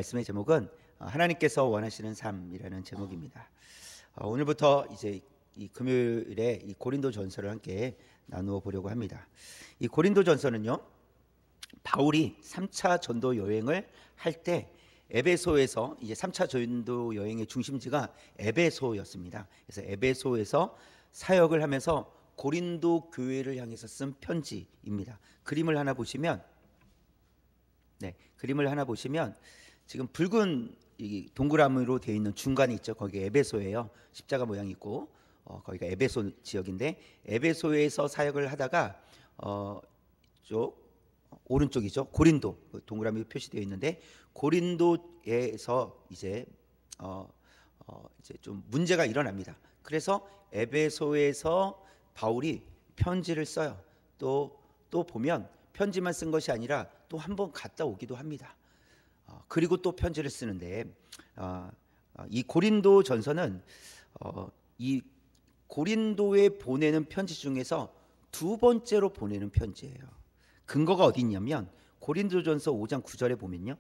말씀의 제목은 하나님께서 원하시는 삶이라는 제목입니다. 오늘부터 이제 이 금요일에 이 고린도전서를 함께 나누어 보려고 합니다. 이 고린도전서는요, 바울이 3차 전도 여행을 할 때 에베소에서 이제 3차 전도 여행의 중심지가 에베소였습니다. 그래서 에베소에서 사역을 하면서 고린도 교회를 향해서 쓴 편지입니다. 그림을 하나 보시면 지금 붉은 이 동그라미로 되어 있는 중간에 있죠. 거기 에베소예요. 십자가 모양이 있고 거기가 에베소 지역인데, 에베소에서 사역을 하다가 오른쪽이죠. 고린도, 동그라미 표시되어 있는데, 고린도에서 이제 좀 문제가 일어납니다. 그래서 에베소에서 바울이 편지를 써요. 또 보면 편지만 쓴 것이 아니라 또 한 번 갔다 오기도 합니다. 그리고 또 편지를 쓰는데, 이 고린도 전서는 이 고린도에 보내는 편지 중에서 두 번째로 보내는 편지예요. 근거가 어디 있냐면 고린도전서 5장 9절에 보면요,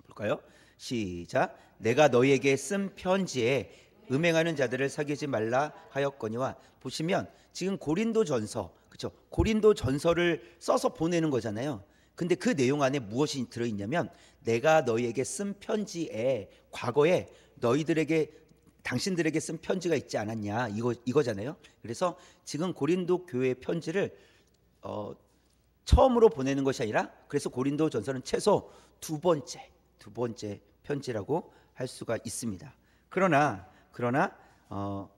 볼까요? 시작. 내가 너희에게 쓴 편지에 음행하는 자들을 사귀지 말라 하였거니와. 보시면 지금 고린도전서, 그렇죠? 고린도전서를 써서 보내는 거잖아요. 근데 그 내용 안에 무엇이 들어있냐면, 내가 너희에게 쓴 편지에 과거에 당신들에게 쓴 편지가 있지 않았냐, 이거잖아요. 그래서 지금 고린도 교회 편지를 처음으로 보내는 것이 아니라, 그래서 고린도전서는 최소 두 번째 편지라고 할 수가 있습니다. 그러나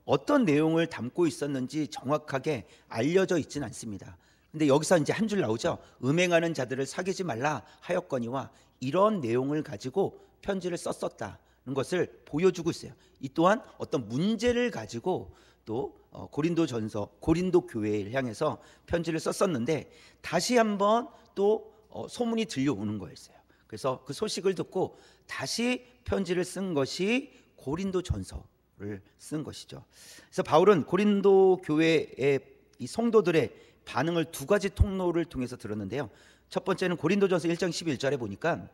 어떤 내용을 담고 있었는지 정확하게 알려져 있지는 않습니다. 근데 여기서 이제 한 줄 나오죠. 음행하는 자들을 사귀지 말라 하였거니와. 이런 내용을 가지고 편지를 썼었다는 것을 보여주고 있어요. 이 또한 어떤 문제를 가지고 또 고린도전서, 고린도 교회를 향해서 편지를 썼었는데, 다시 한번 또 소문이 들려오는 거였어요. 그래서 그 소식을 듣고 다시 편지를 쓴 것이 고린도전서를 쓴 것이죠. 그래서 바울은 고린도 교회의 이 성도들의 반응을 두 가지 통로를 통해서 들었는데요. 첫 번째는 고린도전서 1장 11절에 보니까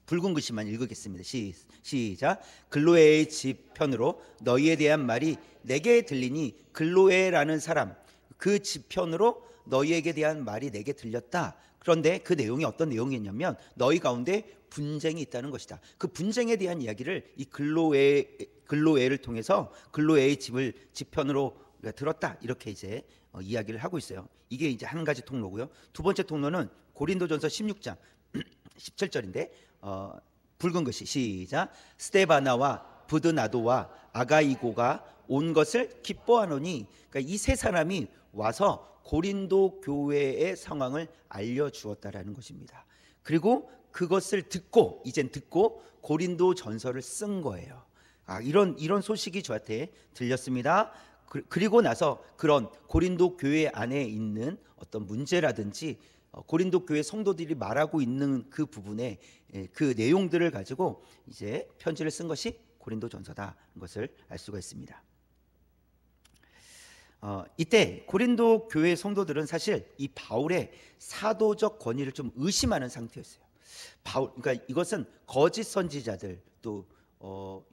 붉은 글씨만 읽겠습니다. 시작. 글로에의 집 편으로 너희에 대한 말이 내게 들리니, 글로에라는 사람, 그 집 편으로 너희에게 대한 말이 내게 들렸다. 그런데 그 내용이 어떤 내용이었냐면, 너희 가운데 분쟁이 있다는 것이다. 그 분쟁에 대한 이야기를 이 글로에를 통해서 글로에의 집 편으로 들었다, 이렇게 이제 이야기를 하고 있어요. 이게 이제 한 가지 통로고요. 두 번째 통로는 고린도전서 16장 17절인데 붉은 글씨 시작. 스데바나와 부드나도와 아가이고가 온 것을 기뻐하노니. 그러니까 이 세 사람이 와서 고린도 교회의 상황을 알려주었다라는 것입니다. 그리고 그것을 듣고 고린도 전서를 쓴 거예요. 이런 소식이 저한테 들렸습니다. 그리고 나서 그런 고린도 교회 안에 있는 어떤 문제라든지 고린도 교회 성도들이 말하고 있는 그 부분에 그 내용들을 가지고 이제 편지를 쓴 것이 고린도전서다는 것을 알 수가 있습니다. 이때 고린도 교회 성도들은 사실 이 바울의 사도적 권위를 좀 의심하는 상태였어요. 그러니까 이것은 거짓 선지자들, 또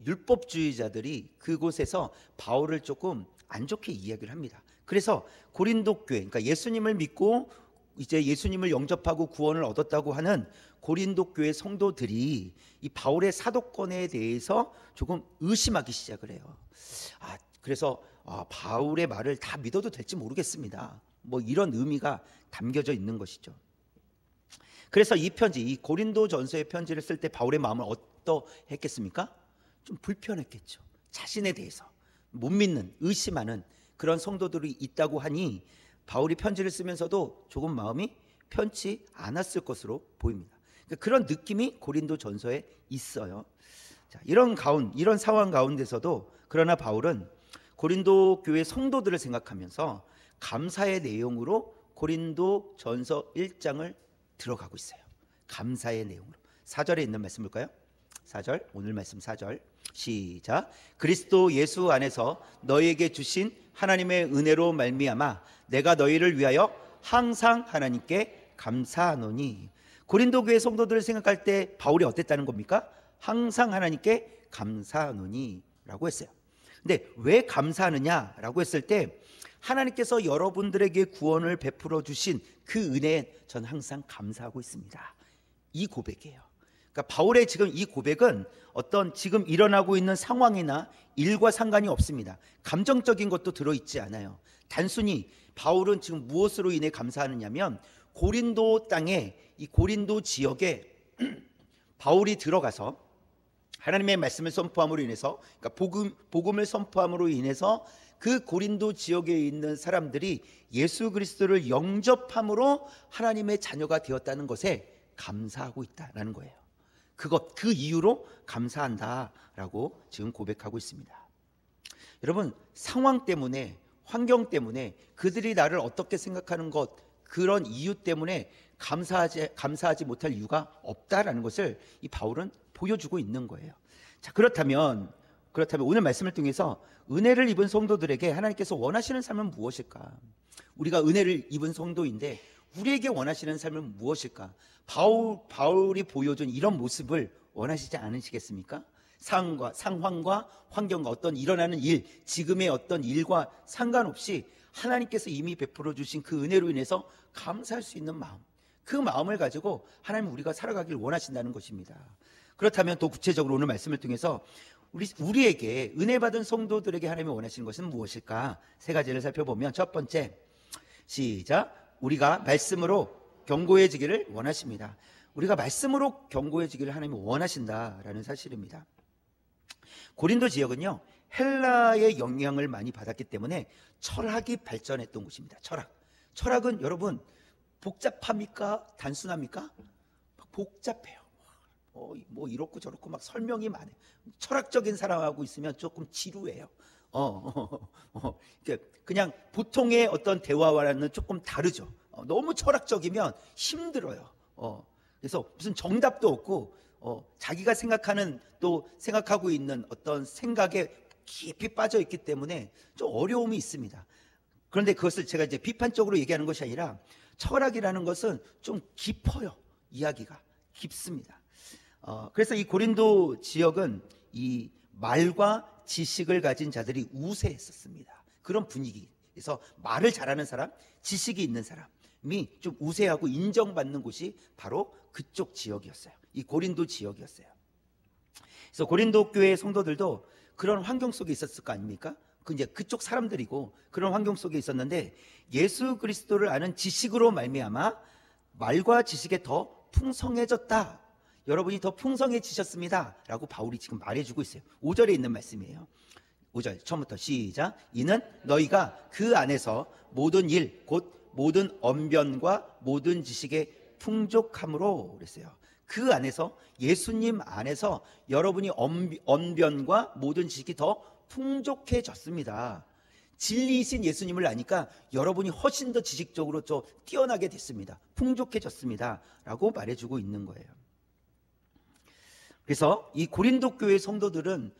율법주의자들이 그곳에서 바울을 조금 안 좋게 이야기를 합니다. 그래서 고린도 교회, 그러니까 예수님을 믿고 이제 예수님을 영접하고 구원을 얻었다고 하는 고린도 교회 성도들이 이 바울의 사도권에 대해서 조금 의심하기 시작을 해요. 그래서 바울의 말을 다 믿어도 될지 모르겠습니다, 뭐 이런 의미가 담겨져 있는 것이죠. 그래서 이 고린도전서의 편지를 쓸 때 바울의 마음은 어떠했겠습니까? 좀 불편했겠죠. 자신에 대해서 못 믿는, 의심하는 그런 성도들이 있다고 하니 바울이 편지를 쓰면서도 조금 마음이 편치 않았을 것으로 보입니다. 그러니까 그런 느낌이 고린도전서에 있어요. 이런 상황 가운데서도 그러나 바울은 고린도 교회 성도들을 생각하면서 감사의 내용으로 고린도전서 1장을 들어가고 있어요. 감사의 내용으로. 4절에 있는 말씀 볼까요? 4절, 오늘 말씀 4절 시작. 그리스도 예수 안에서 너희에게 주신 하나님의 은혜로 말미암아 내가 너희를 위하여 항상 하나님께 감사하노니. 고린도 교회 성도들을 생각할 때 바울이 어땠다는 겁니까? 항상 하나님께 감사하노니 라고 했어요. 근데 왜 감사하느냐라고 했을 때 하나님께서 여러분들에게 구원을 베풀어 주신 그 은혜에 전 항상 감사하고 있습니다. 이 고백이에요. 그러니까 바울의 지금 이 고백은 어떤 지금 일어나고 있는 상황이나 일과 상관이 없습니다. 감정적인 것도 들어있지 않아요. 단순히 바울은 지금 무엇으로 인해 감사하느냐면 고린도 땅에, 이 고린도 지역에 바울이 들어가서 하나님의 말씀을 선포함으로 인해서, 그러니까 복음을 선포함으로 인해서 그 고린도 지역에 있는 사람들이 예수 그리스도를 영접함으로 하나님의 자녀가 되었다는 것에 감사하고 있다라는 거예요. 그 이유로 감사한다라고 지금 고백하고 있습니다. 여러분, 상황 때문에, 환경 때문에, 그들이 나를 어떻게 생각하는 것, 그런 이유 때문에 감사하지 못할 이유가 없다라는 것을 이 바울은 보여주고 있는 거예요. 자, 그렇다면 오늘 말씀을 통해서 은혜를 입은 성도들에게 하나님께서 원하시는 삶은 무엇일까? 우리가 은혜를 입은 성도인데 우리에게 원하시는 삶은 무엇일까? 바울이 보여준 이런 모습을 원하시지 않으시겠습니까? 상황과 환경과 어떤 일어나는 일, 지금의 어떤 일과 상관없이 하나님께서 이미 베풀어 주신 그 은혜로 인해서 감사할 수 있는 마음, 그 마음을 가지고 하나님은 우리가 살아가길 원하신다는 것입니다. 그렇다면 또 구체적으로 오늘 말씀을 통해서 우리에게 은혜 받은 성도들에게 하나님이 원하시는 것은 무엇일까? 세 가지를 살펴보면, 첫 번째, 시작, 우리가 말씀으로 견고해지기를 원하십니다. 우리가 말씀으로 견고해지기를 하나님이 원하신다라는 사실입니다. 고린도 지역은요, 헬라의 영향을 많이 받았기 때문에 철학이 발전했던 곳입니다. 철학은 여러분 복잡합니까? 단순합니까? 복잡해요. 뭐 이렇고 저렇고 막 설명이 많아요. 철학적인 사람하고 있으면 조금 지루해요. 그냥 보통의 어떤 대화와는 조금 다르죠. 너무 철학적이면 힘들어요. 그래서 무슨 정답도 없고 자기가 생각하고 있는 어떤 생각에 깊이 빠져 있기 때문에 좀 어려움이 있습니다. 그런데 그것을 제가 이제 비판적으로 얘기하는 것이 아니라 철학이라는 것은 좀 깊어요. 이야기가 깊습니다. 그래서 이 고린도 지역은 이 말과 지식을 가진 자들이 우세했었습니다. 그런 분위기. 그래서 말을 잘하는 사람, 지식이 있는 사람이 좀 우세하고 인정받는 곳이 바로 그쪽 지역이었어요. 이 고린도 지역이었어요. 그래서 고린도 교회 성도들도 그런 환경 속에 있었을 거 아닙니까? 이제 그쪽 사람들이고 그런 환경 속에 있었는데 예수 그리스도를 아는 지식으로 말미암아 말과 지식에 더 풍성해졌다. 여러분이 더 풍성해지셨습니다 라고 바울이 지금 말해주고 있어요. 5절에 있는 말씀이에요. 5절 처음부터 시작. 이는 너희가 그 안에서 모든 일 곧 모든 언변과 모든 지식에 풍족함으로 그랬어요. 그 안에서, 예수님 안에서 여러분이 언변과 모든 지식이 더 풍족해졌습니다. 진리이신 예수님을 아니까 여러분이 훨씬 더 지식적으로 좀 뛰어나게 됐습니다. 풍족해졌습니다 라고 말해주고 있는 거예요. 그래서 이 고린도 교회 성도들은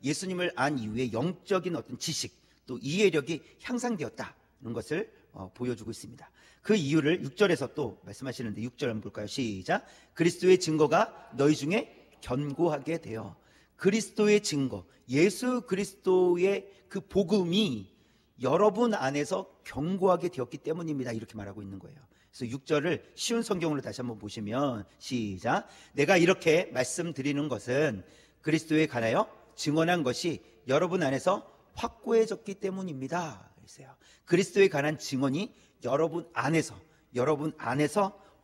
예수님을 안 이후에 영적인 어떤 지식 또 이해력이 향상되었다는 것을 보여주고 있습니다. 그 이유를 6절에서 또 말씀하시는데 6절 한번 볼까요? 시작. 그리스도의 증거가 너희 중에 견고하게 되어. 그리스도의 증거, 예수 그리스도의 그 복음이 여러분 안에서 견고하게 되었기 때문입니다. 이렇게 말하고 있는 거예요. 그래서 6절을 쉬운 성경으로 다시 한번 보시면 시작. 내가 이렇게 말씀드리는 것은 그리스도에 관하여 증언한 것이 여러분 안에서 확고해졌기 때문입니다. 그랬어요. 그리스도에 관한 증언이 여러분 안에서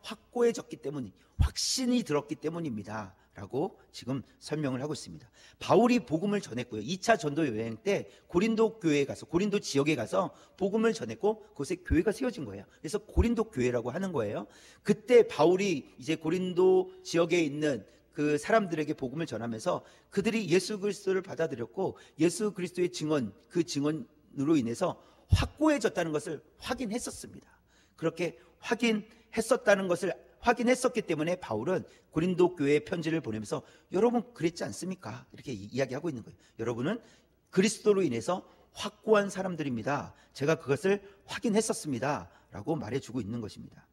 확고해졌기 때문, 확신이 들었기 때문입니다 라고 지금 설명을 하고 있습니다. 바울이 복음을 전했고요. 2차 전도 여행 때 고린도 지역에 가서 복음을 전했고 그곳에 교회가 세워진 거예요. 그래서 고린도 교회라고 하는 거예요. 그때 바울이 이제 고린도 지역에 있는 그 사람들에게 복음을 전하면서 그들이 예수 그리스도를 받아들였고 예수 그리스도의 증언, 그 증언으로 인해서 확고해졌다는 것을 확인했었습니다. 그렇게 확인했었기 때문에 바울은 고린도 교회에 편지를 보내면서 여러분 그랬지 않습니까? 이렇게 이야기하고 있는 거예요. 여러분은 그리스도로 인해서 확고한 사람들입니다. 제가 그것을 확인했었습니다 라고 말해주고 있는 것입니다.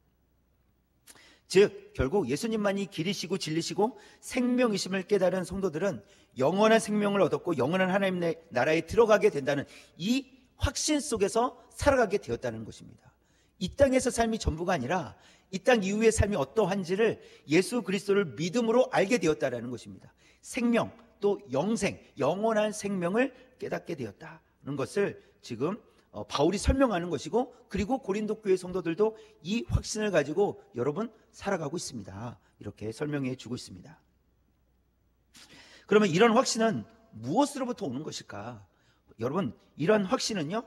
즉 결국 예수님만이 길이시고 진리시고 생명이심을 깨달은 성도들은 영원한 생명을 얻었고 영원한 하나님의 나라에 들어가게 된다는 이 확신 속에서 살아가게 되었다는 것입니다. 이 땅에서 삶이 전부가 아니라 이 땅 이후의 삶이 어떠한지를 예수 그리스도를 믿음으로 알게 되었다는 것입니다. 생명, 또 영생, 영원한 생명을 깨닫게 되었다는 것을 지금 바울이 설명하는 것이고, 그리고 고린도 교회 성도들도 이 확신을 가지고 여러분 살아가고 있습니다. 이렇게 설명해 주고 있습니다. 그러면 이런 확신은 무엇으로부터 오는 것일까? 여러분, 이런 확신은요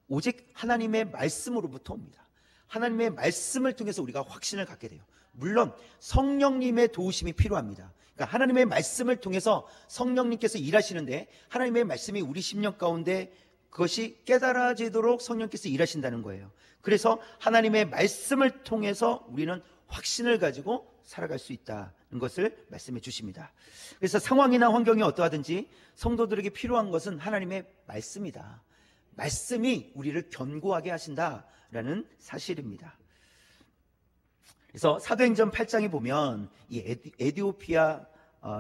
오직 하나님의 말씀으로부터 옵니다. 하나님의 말씀을 통해서 우리가 확신을 갖게 돼요. 물론 성령님의 도우심이 필요합니다. 그러니까 하나님의 말씀을 통해서 성령님께서 일하시는데, 하나님의 말씀이 우리 심령 가운데 그것이 깨달아지도록 성령께서 일하신다는 거예요. 그래서 하나님의 말씀을 통해서 우리는 확신을 가지고 살아갈 수 있다는 것을 말씀해 주십니다. 그래서 상황이나 환경이 어떠하든지 성도들에게 필요한 것은 하나님의 말씀이다. 말씀이 우리를 견고하게 하신다라는 사실입니다. 그래서 사도행전 8장에 보면 이 에디오피아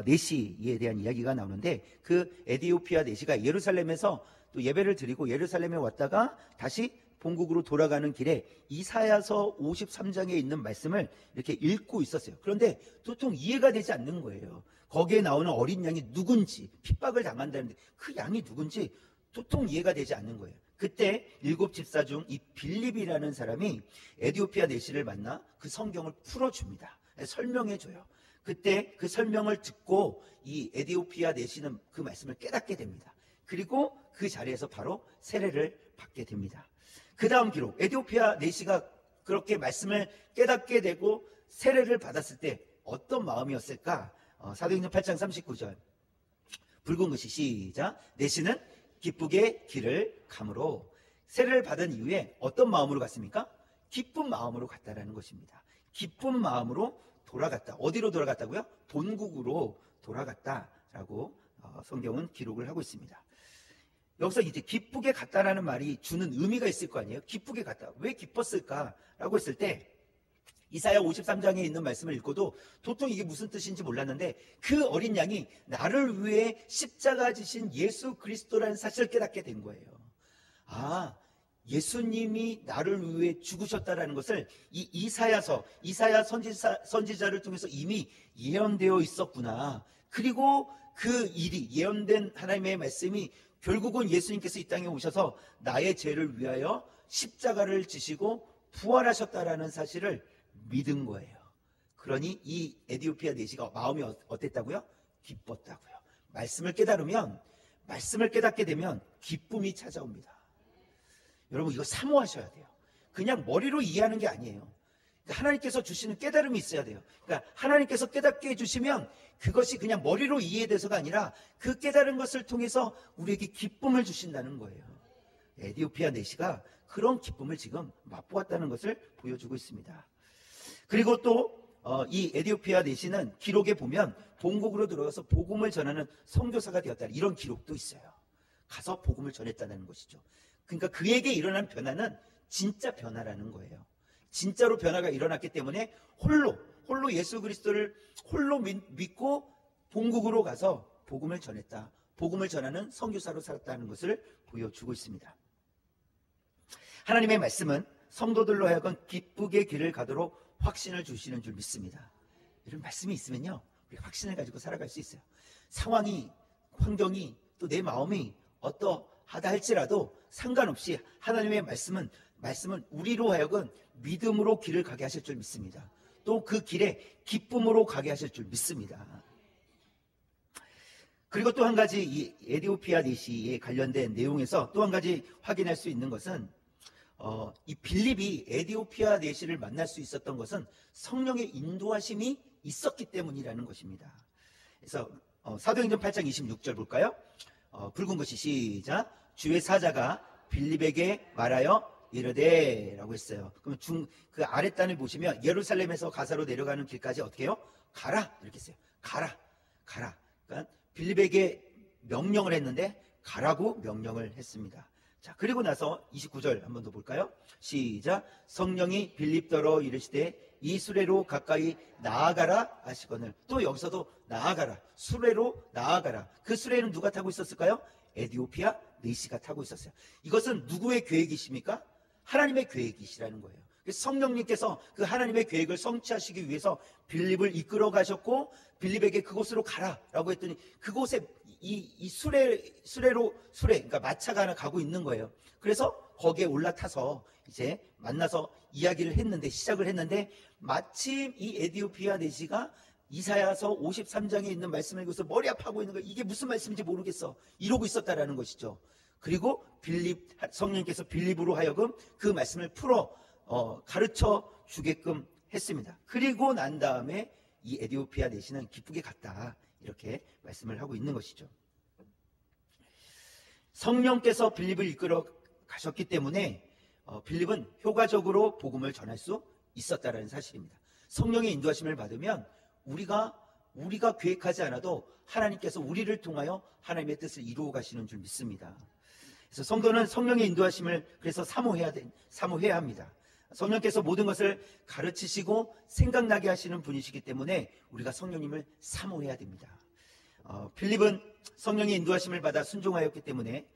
내시에 대한 이야기가 나오는데, 그 에디오피아 내시가 예루살렘에서 또 예배를 드리고 예루살렘에 왔다가 다시 본국으로 돌아가는 길에 이사야서 53장에 있는 말씀을 이렇게 읽고 있었어요. 그런데 도통 이해가 되지 않는 거예요. 거기에 나오는 어린 양이 누군지, 핍박을 당한다는데 그 양이 누군지 도통 이해가 되지 않는 거예요. 그때 7 집사 중 이 빌립이라는 사람이 에디오피아 내시를 만나 그 성경을 풀어줍니다. 설명해줘요. 그때 그 설명을 듣고 이 에디오피아 내시는 그 말씀을 깨닫게 됩니다. 그리고 그 자리에서 바로 세례를 받게 됩니다. 그 다음 기록, 에디오피아 내시가 그렇게 말씀을 깨닫게 되고 세례를 받았을 때 어떤 마음이었을까? 사도행전 8장 39절, 붉은 글씨 시작. 내시는 기쁘게 길을 가므로. 세례를 받은 이후에 어떤 마음으로 갔습니까? 기쁜 마음으로 갔다라는 것입니다. 기쁜 마음으로 돌아갔다. 어디로 돌아갔다고요? 본국으로 돌아갔다라고 성경은 기록을 하고 있습니다. 여기서 이제 기쁘게 갔다라는 말이 주는 의미가 있을 거 아니에요? 기쁘게 갔다. 왜 기뻤을까라고 했을 때 이사야 53장에 있는 말씀을 읽고도 도통 이게 무슨 뜻인지 몰랐는데, 그 어린 양이 나를 위해 십자가 지신 예수 그리스도라는 사실을 깨닫게 된 거예요. 아, 예수님이 나를 위해 죽으셨다라는 것을 이 이사야 선지자를 통해서 이미 예언되어 있었구나. 그리고 그 일이, 예언된 하나님의 말씀이 결국은 예수님께서 이 땅에 오셔서 나의 죄를 위하여 십자가를 지시고 부활하셨다라는 사실을 믿은 거예요. 그러니 이 에디오피아 내시가 마음이 어땠다고요? 기뻤다고요. 말씀을 깨달으면, 말씀을 깨닫게 되면 기쁨이 찾아옵니다. 여러분, 이거 사모하셔야 돼요. 그냥 머리로 이해하는 게 아니에요. 하나님께서 주시는 깨달음이 있어야 돼요. 그러니까 하나님께서 깨닫게 해주시면 그것이 그냥 머리로 이해돼서가 아니라 그 깨달은 것을 통해서 우리에게 기쁨을 주신다는 거예요. 에디오피아 내시가 그런 기쁨을 지금 맛보았다는 것을 보여주고 있습니다. 그리고 또 이 에디오피아 내시는 기록에 보면 본국으로 들어가서 복음을 전하는 선교사가 되었다, 이런 기록도 있어요. 가서 복음을 전했다는 것이죠. 그러니까 그에게 일어난 변화는 진짜 변화라는 거예요. 진짜로 변화가 일어났기 때문에 홀로 예수 그리스도를 홀로 믿고 본국으로 가서 복음을 전했다, 복음을 전하는 선교사로 살았다는 것을 보여주고 있습니다. 하나님의 말씀은 성도들로 하여금 기쁘게 길을 가도록 확신을 주시는 줄 믿습니다. 이런 말씀이 있으면요, 우리가 확신을 가지고 살아갈 수 있어요. 상황이, 환경이, 또 내 마음이 어떠하다 할지라도 상관없이 하나님의 말씀은 우리로 하여금 믿음으로 길을 가게 하실 줄 믿습니다. 또 그 길에 기쁨으로 가게 하실 줄 믿습니다. 그리고 또 한 가지, 이 에디오피아 내시에 관련된 내용에서 또 한 가지 확인할 수 있는 것은 이 빌립이 에디오피아 내시를 만날 수 있었던 것은 성령의 인도하심이 있었기 때문이라는 것입니다. 그래서 사도행전 8장 26절 볼까요? 붉은 것이 시작. 주의 사자가 빌립에게 말하여 이르되 라고 했어요. 그럼 그 아랫단을 보시면 예루살렘에서 가사로 내려가는 길까지 어떻게 해요? 가라, 이렇게 했어요. 가라. 그러니까 빌립에게 명령을 했는데 가라고 명령을 했습니다. 자, 그리고 나서 29절 한 번 더 볼까요? 시작. 성령이 빌립더러 이르시되 이 수레로 가까이 나아가라 하시거늘. 또 여기서도 나아가라, 수레로 나아가라. 그 수레는 누가 타고 있었을까요? 에디오피아 내시가 타고 있었어요. 이것은 누구의 계획이십니까? 하나님의 계획이시라는 거예요. 성령님께서 그 하나님의 계획을 성취하시기 위해서 빌립을 이끌어 가셨고, 빌립에게 그곳으로 가라라고 했더니 그곳에 이 수레로, 그러니까 마차가 하나 가고 있는 거예요. 그래서 거기에 올라타서 이제 만나서 이야기를 했는데, 시작을 했는데, 마침 이 에디오피아 내시가 이사야서 53장에 있는 말씀을 읽어서 머리 아파하고 있는 거예요. 이게 무슨 말씀인지 모르겠어, 이러고 있었다라는 것이죠. 그리고 성령님께서 빌립으로 하여금 그 말씀을 풀어 가르쳐 주게끔 했습니다. 그리고 난 다음에 이 에디오피아 내시는 기쁘게 갔다, 이렇게 말씀을 하고 있는 것이죠. 성령께서 빌립을 이끌어 가셨기 때문에 빌립은 효과적으로 복음을 전할 수 있었다는 사실입니다. 성령의 인도하심을 받으면 우리가 계획하지 않아도 하나님께서 우리를 통하여 하나님의 뜻을 이루어 가시는 줄 믿습니다. 그래서 성도는 성령의 인도하심을 그래서 사모해야 합니다. 성령께서 모든 것을 가르치시고 생각나게 하시는 분이시기 때문에 우리가 성령님을 사모해야 됩니다. 빌립은 성령의 인도하심을 받아 순종하였기 때문에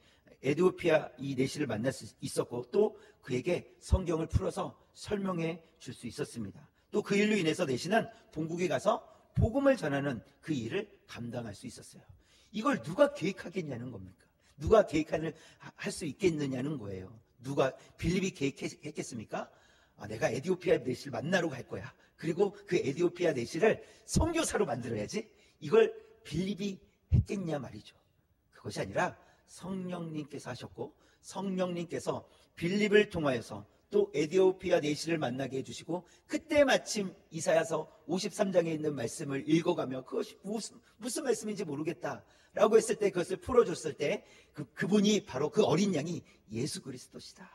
에디오피아 이 내시를 만날 수 있었고, 또 그에게 성경을 풀어서 설명해 줄 수 있었습니다. 또 그 일로 인해서 내시는 본국에 가서 복음을 전하는 그 일을 감당할 수 있었어요. 이걸 누가 계획하겠냐는 겁니까? 누가 할 수 있겠느냐는 거예요. 빌립이 계획했겠습니까? 내가 에디오피아 내시를 만나러 갈 거야, 그리고 그 에디오피아 내시를 선교사로 만들어야지, 이걸 빌립이 했겠냐 말이죠. 그것이 아니라 성령님께서 하셨고, 성령님께서 빌립을 통하여서 또 에디오피아 내시를 만나게 해주시고, 그때 마침 이사야서 53장에 있는 말씀을 읽어가며 그것이 무슨 말씀인지 모르겠다라고 했을 때, 그것을 풀어줬을 때 그분이 바로 그 어린 양이 예수 그리스도시다,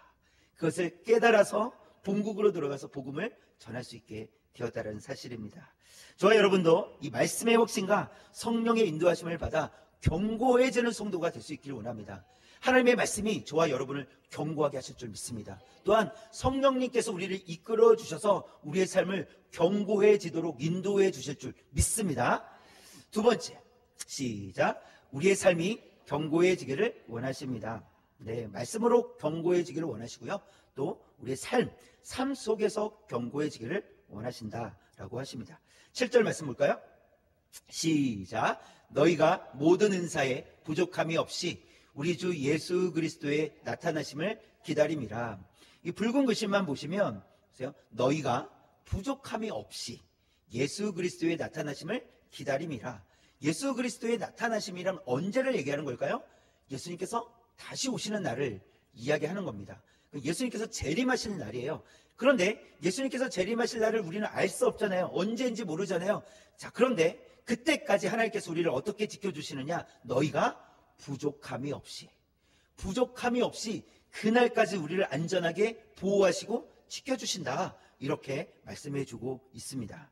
그것을 깨달아서 본국으로 들어가서 복음을 전할 수 있게 되었다는 사실입니다. 저와 여러분도 이 말씀의 확신과 성령의 인도하심을 받아 견고해지는 성도가 될 수 있기를 원합니다. 하나님의 말씀이 저와 여러분을 견고하게 하실 줄 믿습니다. 또한 성령님께서 우리를 이끌어 주셔서 우리의 삶을 견고해지도록 인도해 주실 줄 믿습니다. 두 번째, 시작. 우리의 삶이 견고해지기를 원하십니다. 네, 말씀으로 견고해지기를 원하시고요, 또 우리의 삶 속에서 견고해지기를 원하신다라고 하십니다. 7절 말씀 볼까요? 시작. 너희가 모든 은사에 부족함이 없이 우리 주 예수 그리스도의 나타나심을 기다림이라. 이 붉은 글씨만 보시면 보세요. 너희가 부족함이 없이 예수 그리스도의 나타나심을 기다림이라. 예수 그리스도의 나타나심이란 언제를 얘기하는 걸까요? 예수님께서 다시 오시는 날을 이야기하는 겁니다. 예수님께서 재림하시는 날이에요. 그런데 예수님께서 재림하실 날을 우리는 알 수 없잖아요. 언제인지 모르잖아요. 자, 그런데 그때까지 하나님께서 우리를 어떻게 지켜주시느냐? 너희가 부족함이 없이 그날까지 우리를 안전하게 보호하시고 지켜주신다, 이렇게 말씀해주고 있습니다.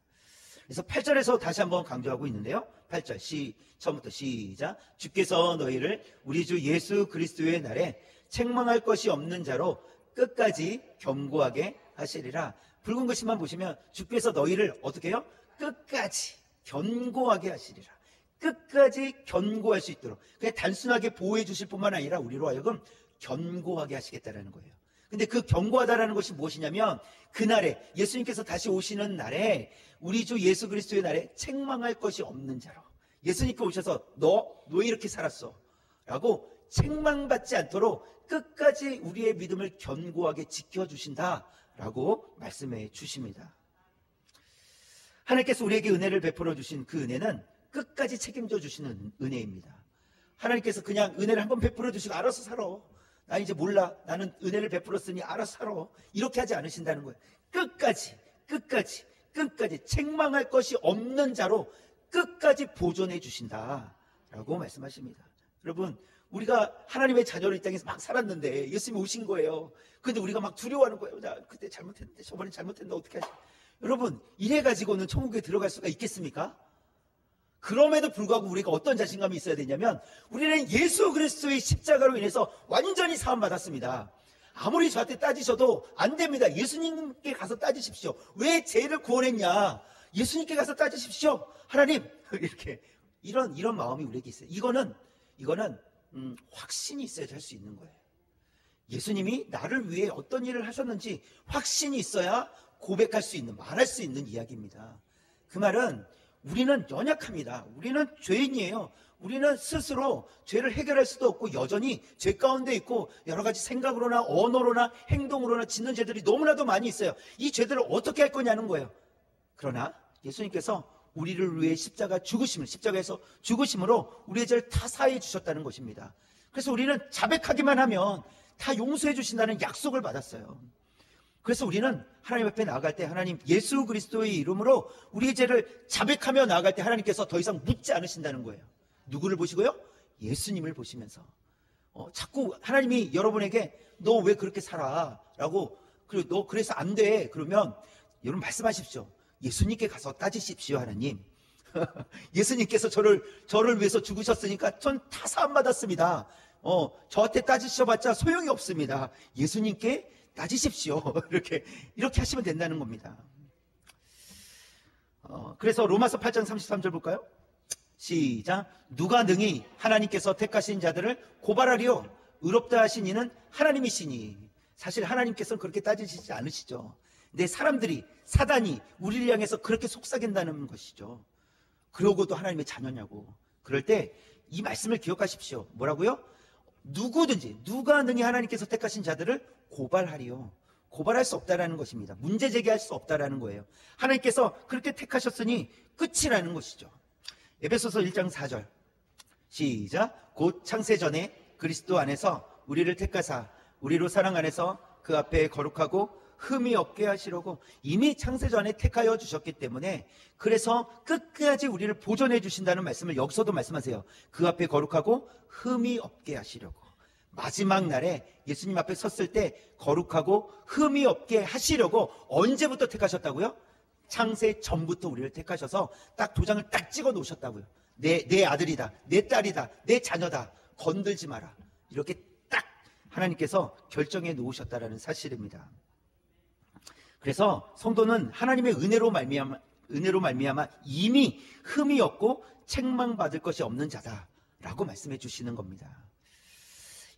그래서 8절에서 다시 한번 강조하고 있는데요. 8절 처음부터 시작. 주께서 너희를 우리 주 예수 그리스도의 날에 책망할 것이 없는 자로 끝까지 견고하게 하시리라. 붉은 글씨만 보시면 주께서 너희를 어떻게 해요? 끝까지 견고하게 하시리라. 끝까지 견고할 수 있도록, 그냥 단순하게 보호해 주실 뿐만 아니라 우리로 하여금 견고하게 하시겠다라는 거예요. 근데 그 견고하다라는 것이 무엇이냐면, 그날에 예수님께서 다시 오시는 날에 우리 주 예수 그리스도의 날에 책망할 것이 없는 자로, 예수님께 오셔서 너 왜 이렇게 살았어? 라고 책망받지 않도록 끝까지 우리의 믿음을 견고하게 지켜주신다라고 말씀해 주십니다. 하나님께서 우리에게 은혜를 베풀어 주신 그 은혜는 끝까지 책임져 주시는 은혜입니다. 하나님께서 그냥 은혜를 한번 베풀어 주시고 알아서 살아, 나 이제 몰라, 나는 은혜를 베풀었으니 알아서 살아, 이렇게 하지 않으신다는 거예요. 끝까지 책망할 것이 없는 자로 끝까지 보존해 주신다라고 말씀하십니다. 여러분, 우리가 하나님의 자녀로 이 땅에서 막 살았는데 예수님이 오신 거예요. 근데 우리가 막 두려워하는 거예요. 나 그때 잘못했는데, 저번에 잘못했는데 어떻게 하지? 여러분, 이래가지고는 천국에 들어갈 수가 있겠습니까? 그럼에도 불구하고 우리가 어떤 자신감이 있어야 되냐면, 우리는 예수 그리스도의 십자가로 인해서 완전히 사함받았습니다. 아무리 저한테 따지셔도 안 됩니다. 예수님께 가서 따지십시오. 왜 죄를 구원했냐? 예수님께 가서 따지십시오. 하나님 이렇게 이런 마음이 우리에게 있어요. 이거는 확신이 있어야 할 수 있는 거예요. 예수님이 나를 위해 어떤 일을 하셨는지 확신이 있어야 고백할 수 있는, 말할 수 있는 이야기입니다. 그 말은 우리는 연약합니다. 우리는 죄인이에요. 우리는 스스로 죄를 해결할 수도 없고 여전히 죄 가운데 있고 여러 가지 생각으로나 언어로나 행동으로나 짓는 죄들이 너무나도 많이 있어요. 이 죄들을 어떻게 할 거냐는 거예요. 그러나 예수님께서 우리를 위해 십자가에서 죽으심으로 우리의 죄를 다 사해 주셨다는 것입니다. 그래서 우리는 자백하기만 하면 다 용서해 주신다는 약속을 받았어요. 그래서 우리는 하나님 앞에 나아갈 때 하나님 예수 그리스도의 이름으로 우리의 죄를 자백하며 나아갈 때 하나님께서 더 이상 묻지 않으신다는 거예요. 누구를 보시고요? 예수님을 보시면서 자꾸 하나님이 여러분에게 너 왜 그렇게 살아? 라고 그리고 너 그래서 안 돼. 그러면 여러분 말씀하십시오. 예수님께 가서 따지십시오. 하나님 예수님께서 저를 위해서 죽으셨으니까 전 다 사함 받았습니다. 저한테 따지셔봤자 소용이 없습니다. 예수님께 따지십시오. 이렇게 하시면 된다는 겁니다. 그래서 로마서 8장 33절 볼까요? 시작. 누가 능히 하나님께서 택하신 자들을 고발하리요? 의롭다 하신 이는 하나님이시니. 사실 하나님께서는 그렇게 따지시지 않으시죠. 근데 사단이 우리를 향해서 그렇게 속삭인다는 것이죠. 그러고도 하나님의 자녀냐고. 그럴 때 이 말씀을 기억하십시오. 뭐라고요? 누구든지 누가 능히 하나님께서 택하신 자들을 고발하리요. 고발할 수 없다라는 것입니다. 문제 제기할 수 없다라는 거예요. 하나님께서 그렇게 택하셨으니 끝이라는 것이죠. 에베소서 1장 4절 시작. 곧 창세 전에 그리스도 안에서 우리를 택하사 우리로 사랑 안에서 그 앞에 거룩하고 흠이 없게 하시려고 이미 창세 전에 택하여 주셨기 때문에 그래서 끝까지 우리를 보존해 주신다는 말씀을 여기서도 말씀하세요. 그 앞에 거룩하고 흠이 없게 하시려고. 마지막 날에 예수님 앞에 섰을 때 거룩하고 흠이 없게 하시려고 언제부터 택하셨다고요? 창세 전부터 우리를 택하셔서 딱 도장을 딱 찍어 놓으셨다고요. 내 아들이다, 내 딸이다, 내 자녀다, 건들지 마라. 이렇게 딱 하나님께서 결정해 놓으셨다라는 사실입니다. 그래서 성도는 하나님의 은혜로 말미암아 이미 흠이 없고 책망받을 것이 없는 자다라고 말씀해 주시는 겁니다.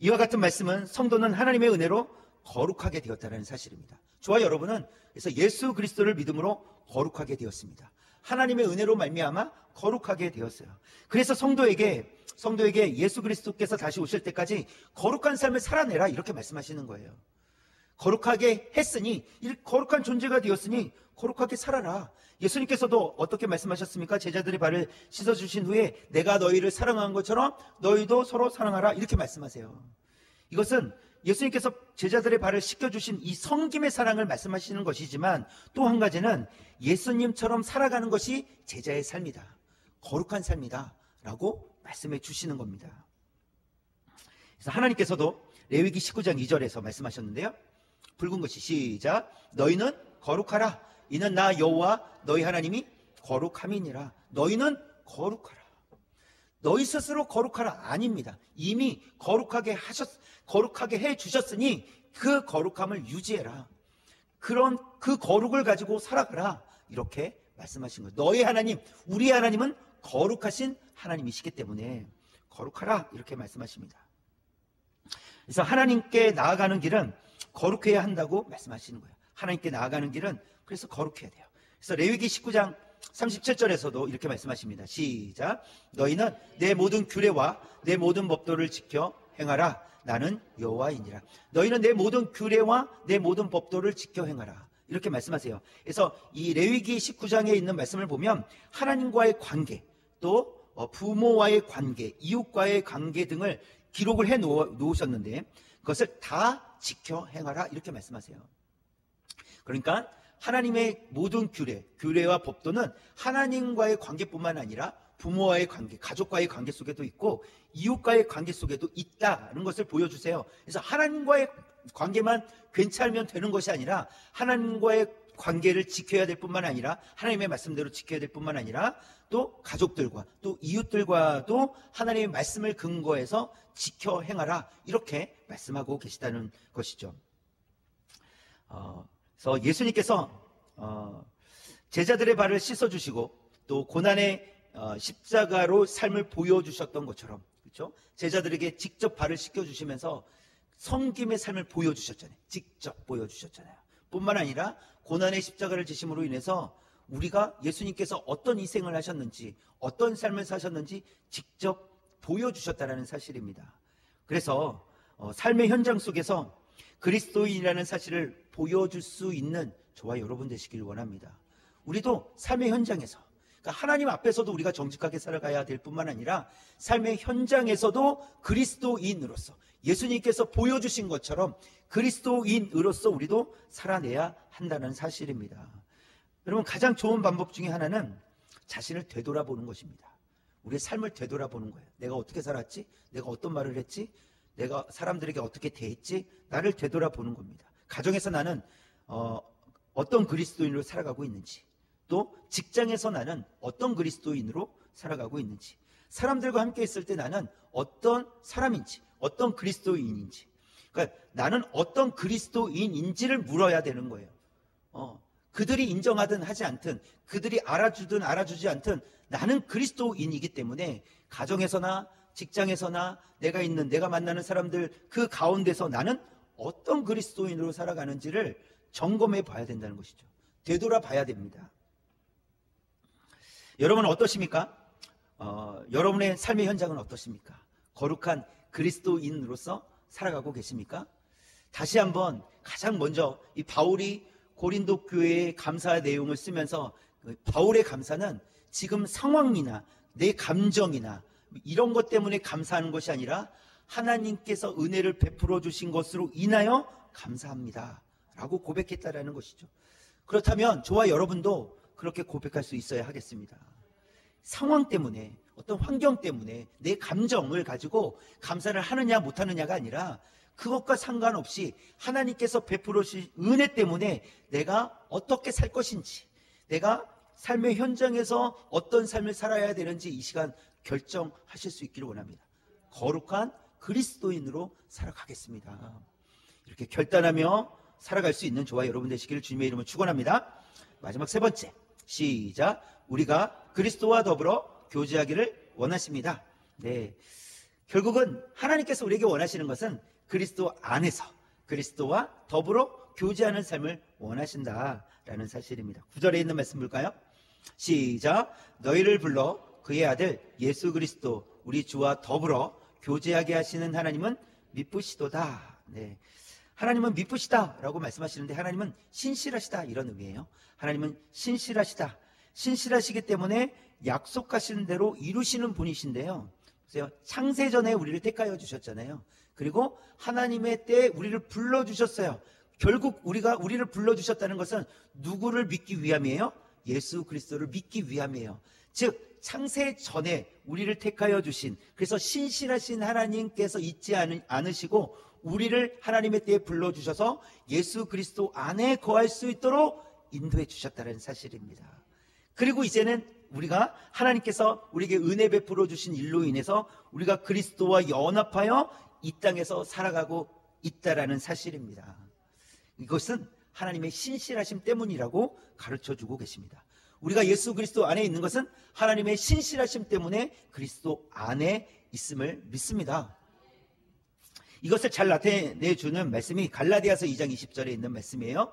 이와 같은 말씀은 성도는 하나님의 은혜로 거룩하게 되었다는 사실입니다. 저와 여러분은 그래서 예수 그리스도를 믿음으로 거룩하게 되었습니다. 하나님의 은혜로 말미암아 거룩하게 되었어요. 그래서 성도에게 예수 그리스도께서 다시 오실 때까지 거룩한 삶을 살아내라 이렇게 말씀하시는 거예요. 거룩하게 했으니 거룩한 존재가 되었으니 거룩하게 살아라. 예수님께서도 어떻게 말씀하셨습니까? 제자들의 발을 씻어주신 후에 내가 너희를 사랑한 것처럼 너희도 서로 사랑하라 이렇게 말씀하세요. 이것은 예수님께서 제자들의 발을 씻겨주신 이 성김의 사랑을 말씀하시는 것이지만 또 한 가지는 예수님처럼 살아가는 것이 제자의 삶이다. 거룩한 삶이다 라고 말씀해 주시는 겁니다. 그래서 하나님께서도 레위기 19장 2절에서 말씀하셨는데요. 붉은 것이 시작. 너희는 거룩하라. 이는 나 여호와 너희 하나님이 거룩함이니라. 너희는 거룩하라. 너희 스스로 거룩하라 아닙니다. 이미 거룩하게 해 주셨으니 그 거룩함을 유지해라. 그 거룩을 가지고 살아가라. 이렇게 말씀하신 거예요. 너희 하나님, 우리 하나님은 거룩하신 하나님이시기 때문에 거룩하라 이렇게 말씀하십니다. 그래서 하나님께 나아가는 길은 거룩해야 한다고 말씀하시는 거예요. 하나님께 나아가는 길은 그래서 거룩해야 돼요. 그래서 레위기 19장 37절에서도 이렇게 말씀하십니다. 시작. 너희는 내 모든 규례와 내 모든 법도를 지켜 행하라. 나는 여호와이니라. 너희는 내 모든 규례와 내 모든 법도를 지켜 행하라. 이렇게 말씀하세요. 그래서 이 레위기 19장에 있는 말씀을 보면 하나님과의 관계, 또 부모와의 관계, 이웃과의 관계 등을 기록을 해 놓으셨는데 그것을 다 지켜 행하라 이렇게 말씀하세요. 그러니까 하나님의 모든 규례와 법도는 하나님과의 관계뿐만 아니라 부모와의 관계, 가족과의 관계 속에도 있고 이웃과의 관계 속에도 있다는 것을 보여주세요. 그래서 하나님과의 관계만 괜찮으면 되는 것이 아니라 하나님과의 관계를 지켜야 될 뿐만 아니라 하나님의 말씀대로 지켜야 될 뿐만 아니라 또 가족들과 또 이웃들과도 하나님의 말씀을 근거해서 지켜 행하라 이렇게 말씀하고 계시다는 것이죠. 그래서 예수님께서 제자들의 발을 씻어주시고 또 고난의 십자가로 삶을 보여주셨던 것처럼, 그렇죠? 제자들에게 직접 발을 씻겨주시면서 섬김의 삶을 보여주셨잖아요. 직접 보여주셨잖아요. 뿐만 아니라 고난의 십자가를 지심으로 인해서 우리가 예수님께서 어떤 희생을 하셨는지, 어떤 삶을 사셨는지 직접 보여주셨다는 사실입니다. 그래서 삶의 현장 속에서 그리스도인이라는 사실을 보여줄 수 있는 저와 여러분 되시길 원합니다. 우리도 삶의 현장에서, 그러니까 하나님 앞에서도 우리가 정직하게 살아가야 될 뿐만 아니라 삶의 현장에서도 그리스도인으로서 예수님께서 보여주신 것처럼 그리스도인으로서 우리도 살아내야 한다는 사실입니다. 여러분, 가장 좋은 방법 중에 하나는 자신을 되돌아보는 것입니다. 우리의 삶을 되돌아보는 거예요. 내가 어떻게 살았지? 내가 어떤 말을 했지? 내가 사람들에게 어떻게 대했지? 나를 되돌아보는 겁니다. 가정에서 나는 어떤 그리스도인으로 살아가고 있는지, 또 직장에서 나는 어떤 그리스도인으로 살아가고 있는지, 사람들과 함께 있을 때 나는 어떤 사람인지, 어떤 그리스도인인지, 그러니까 나는 어떤 그리스도인인지를 물어야 되는 거예요. 그들이 인정하든 하지 않든, 그들이 알아주든 알아주지 않든 나는 그리스도인이기 때문에 가정에서나 직장에서나 내가 만나는 사람들 그 가운데서 나는 어떤 그리스도인으로 살아가는지를 점검해 봐야 된다는 것이죠. 되돌아 봐야 됩니다. 여러분은 어떠십니까? 여러분의 삶의 현장은 어떠십니까? 거룩한 그리스도인으로서 살아가고 계십니까? 다시 한번 가장 먼저 이 바울이 고린도 교회의 감사 내용을 쓰면서 바울의 감사는 지금 상황이나 내 감정이나 이런 것 때문에 감사하는 것이 아니라 하나님께서 은혜를 베풀어 주신 것으로 인하여 감사합니다 라고 고백했다라는 것이죠. 그렇다면 저와 여러분도 그렇게 고백할 수 있어야 하겠습니다. 상황 때문에, 어떤 환경 때문에 내 감정을 가지고 감사를 하느냐 못하느냐가 아니라 그것과 상관없이 하나님께서 베풀어 주신 은혜 때문에 내가 어떻게 살 것인지, 내가 삶의 현장에서 어떤 삶을 살아야 되는지 이 시간 결정하실 수 있기를 원합니다. 거룩한 그리스도인으로 살아가겠습니다. 이렇게 결단하며 살아갈 수 있는 저와 여러분 되시기를 주님의 이름으로 축원합니다. 마지막 세 번째, 시작. 우리가 그리스도와 더불어 교제하기를 원하십니다. 네, 결국은 하나님께서 우리에게 원하시는 것은 그리스도 안에서 그리스도와 더불어 교제하는 삶을 원하신다라는 사실입니다. 9절에 있는 말씀 볼까요? 시작. 너희를 불러 그의 아들 예수 그리스도 우리 주와 더불어 교제하게 하시는 하나님은 미쁘시도다. 네, 하나님은 미쁘시다라고 말씀하시는데 하나님은 신실하시다 이런 의미예요. 하나님은 신실하시다. 신실하시기 때문에 약속하신 대로 이루시는 분이신데요. 그래서 창세전에 우리를 택하여 주셨잖아요. 그리고 하나님의 때에 우리를 불러주셨어요. 결국 우리를 불러주셨다는 것은 누구를 믿기 위함이에요? 예수 그리스도를 믿기 위함이에요. 즉 창세 전에 우리를 택하여 주신, 그래서 신실하신 하나님께서 잊지 않으시고 우리를 하나님의 때에 불러주셔서 예수 그리스도 안에 거할 수 있도록 인도해 주셨다는 사실입니다. 그리고 이제는 우리가 하나님께서 우리에게 은혜 베풀어 주신 일로 인해서 우리가 그리스도와 연합하여 이 땅에서 살아가고 있다라는 사실입니다. 이것은 하나님의 신실하심 때문이라고 가르쳐주고 계십니다. 우리가 예수 그리스도 안에 있는 것은 하나님의 신실하심 때문에 그리스도 안에 있음을 믿습니다. 이것을 잘 나타내주는 말씀이 갈라디아서 2장 20절에 있는 말씀이에요.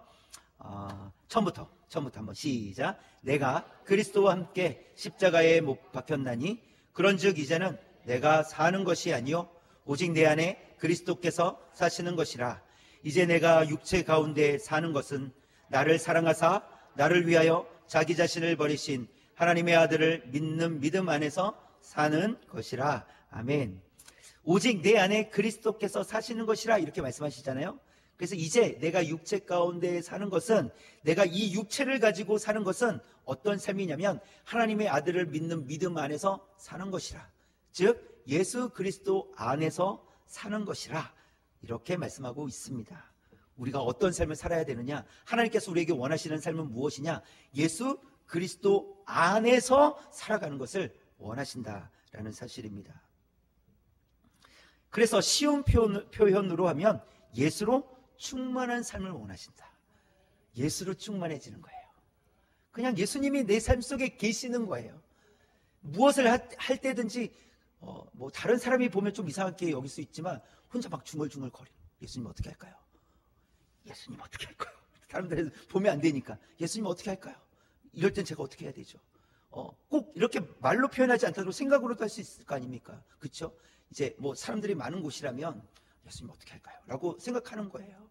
처음부터 한번 시작. 내가 그리스도와 함께 십자가에 못 박혔나니 그런즉 이제는 내가 사는 것이 아니요 오직 내 안에 그리스도께서 사시는 것이라. 이제 내가 육체 가운데 사는 것은 나를 사랑하사 나를 위하여 자기 자신을 버리신 하나님의 아들을 믿는 믿음 안에서 사는 것이라. 아멘. 오직 내 안에 그리스도께서 사시는 것이라 이렇게 말씀하시잖아요. 그래서 이제 내가 육체 가운데 사는 것은, 내가 이 육체를 가지고 사는 것은 어떤 삶이냐면 하나님의 아들을 믿는 믿음 안에서 사는 것이라. 즉 예수 그리스도 안에서 사는 것이라 이렇게 말씀하고 있습니다. 우리가 어떤 삶을 살아야 되느냐, 하나님께서 우리에게 원하시는 삶은 무엇이냐, 예수 그리스도 안에서 살아가는 것을 원하신다라는 사실입니다. 그래서 쉬운 표현으로 하면 예수로 충만한 삶을 원하신다. 예수로 충만해지는 거예요. 그냥 예수님이 내 삶 속에 계시는 거예요. 무엇을 할 때든지 뭐 다른 사람이 보면 좀 이상하게 여길 수 있지만 혼자 막 중얼중얼 거려. 예수님 어떻게 할까요? 예수님 어떻게 할까요? 사람들 보면 안 되니까 예수님 어떻게 할까요? 이럴 땐 제가 어떻게 해야 되죠? 꼭 이렇게 말로 표현하지 않더라도 생각으로도 할 수 있을 거 아닙니까? 그렇죠? 이제 뭐 사람들이 많은 곳이라면 예수님 어떻게 할까요? 라고 생각하는 거예요.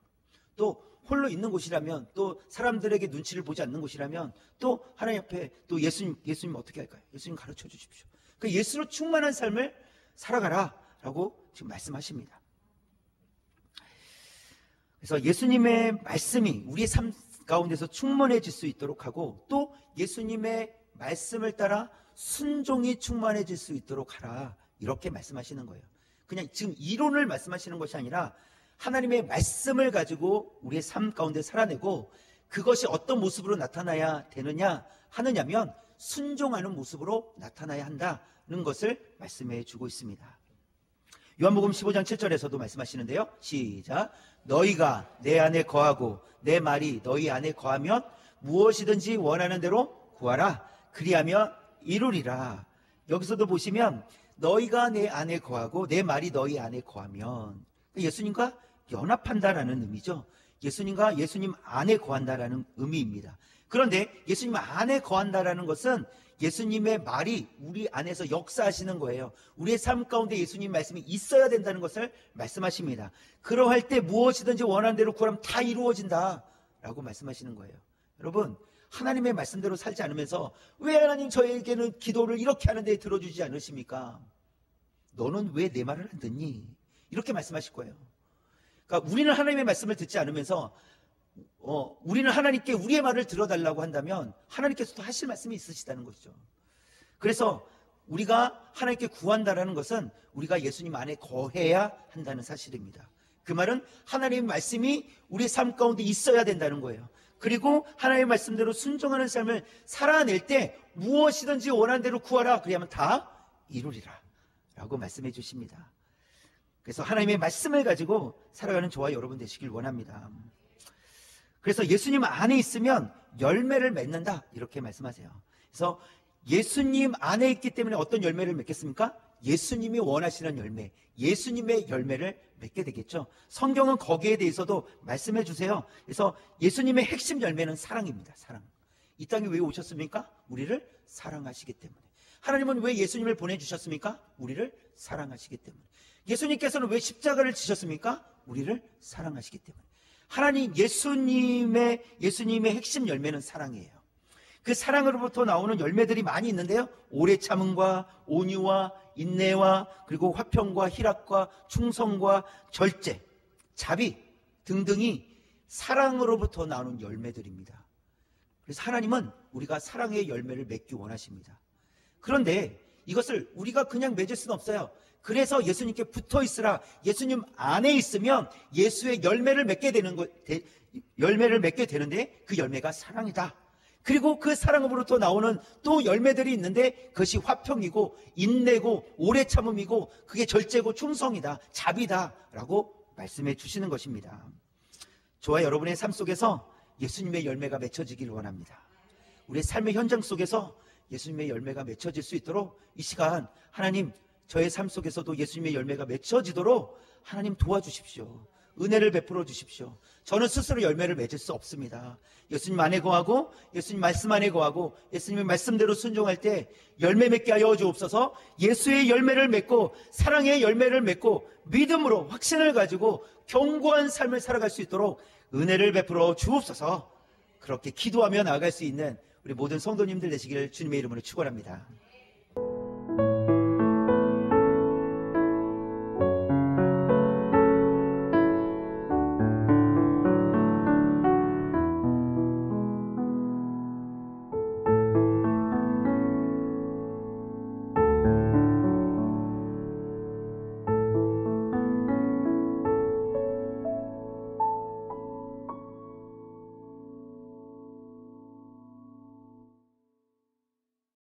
또 홀로 있는 곳이라면, 또 사람들에게 눈치를 보지 않는 곳이라면, 또 하나님 앞에 또 예수님 어떻게 할까요? 예수님 가르쳐 주십시오. 그 예수로 충만한 삶을 살아가라 라고 지금 말씀하십니다. 그래서 예수님의 말씀이 우리의 삶 가운데서 충만해질 수 있도록 하고, 또 예수님의 말씀을 따라 순종이 충만해질 수 있도록 하라, 이렇게 말씀하시는 거예요. 그냥 지금 이론을 말씀하시는 것이 아니라 하나님의 말씀을 가지고 우리의 삶 가운데 살아내고, 그것이 어떤 모습으로 나타나야 하느냐면 순종하는 모습으로 나타나야 한다는 것을 말씀해 주고 있습니다. 요한복음 15장 7절에서도 말씀하시는데요. 시작. 너희가 내 안에 거하고 내 말이 너희 안에 거하면 무엇이든지 원하는 대로 구하라. 그리하면 이루리라. 여기서도 보시면 너희가 내 안에 거하고 내 말이 너희 안에 거하면, 예수님과 연합한다라는 의미죠. 예수님 안에 거한다라는 의미입니다. 그런데 예수님 안에 거한다라는 것은 예수님의 말이 우리 안에서 역사하시는 거예요. 우리의 삶 가운데 예수님 말씀이 있어야 된다는 것을 말씀하십니다. 그러할 때 무엇이든지 원하는 대로 구하면 다 이루어진다라고 말씀하시는 거예요. 여러분, 하나님의 말씀대로 살지 않으면서 왜 하나님 저에게는 기도를 이렇게 하는데 들어주지 않으십니까? 너는 왜 내 말을 안 듣니? 이렇게 말씀하실 거예요. 그러니까 우리는 하나님의 말씀을 듣지 않으면서 우리는 하나님께 우리의 말을 들어달라고 한다면 하나님께서도 하실 말씀이 있으시다는 것이죠. 그래서 우리가 하나님께 구한다라는 것은 우리가 예수님 안에 거해야 한다는 사실입니다. 그 말은 하나님의 말씀이 우리의 삶 가운데 있어야 된다는 거예요. 그리고 하나님의 말씀대로 순종하는 삶을 살아낼 때 무엇이든지 원하는 대로 구하라. 그리하면 다 이루리라 라고 말씀해 주십니다. 그래서 하나님의 말씀을 가지고 살아가는 저와 여러분 되시길 원합니다. 그래서 예수님 안에 있으면 열매를 맺는다, 이렇게 말씀하세요. 그래서 예수님 안에 있기 때문에 어떤 열매를 맺겠습니까? 예수님이 원하시는 열매, 예수님의 열매를 맺게 되겠죠. 성경은 거기에 대해서도 말씀해 주세요. 그래서 예수님의 핵심 열매는 사랑입니다. 사랑. 이 땅에 왜 오셨습니까? 우리를 사랑하시기 때문에. 하나님은 왜 예수님을 보내주셨습니까? 우리를 사랑하시기 때문에. 예수님께서는 왜 십자가를 지셨습니까? 우리를 사랑하시기 때문에. 하나님, 예수님의 핵심 열매는 사랑이에요. 그 사랑으로부터 나오는 열매들이 많이 있는데요. 오래 참음과 온유와 인내와 그리고 화평과 희락과 충성과 절제, 자비 등등이 사랑으로부터 나오는 열매들입니다. 그래서 하나님은 우리가 사랑의 열매를 맺기 원하십니다. 그런데 이것을 우리가 그냥 맺을 수는 없어요. 그래서 예수님께 붙어 있으라. 예수님 안에 있으면 예수의 열매를 맺게 되는데 그 열매가 사랑이다. 그리고 그 사랑으로부터 나오는 또 열매들이 있는데 그것이 화평이고 인내고 오래 참음이고 그게 절제고 충성이다, 자비다라고 말씀해 주시는 것입니다. 저와 여러분의 삶 속에서 예수님의 열매가 맺혀지길 원합니다. 우리의 삶의 현장 속에서 예수님의 열매가 맺혀질 수 있도록 이 시간 하나님, 저의 삶 속에서도 예수님의 열매가 맺혀지도록 하나님 도와주십시오. 은혜를 베풀어 주십시오. 저는 스스로 열매를 맺을 수 없습니다. 예수님 안에 거하고 예수님 말씀 안에 거하고 예수님의 말씀대로 순종할 때 열매 맺게 하여 주옵소서. 예수의 열매를 맺고 사랑의 열매를 맺고 믿음으로 확신을 가지고 견고한 삶을 살아갈 수 있도록 은혜를 베풀어 주옵소서. 그렇게 기도하며 나아갈 수 있는 우리 모든 성도님들 되시기를 주님의 이름으로 축원합니다.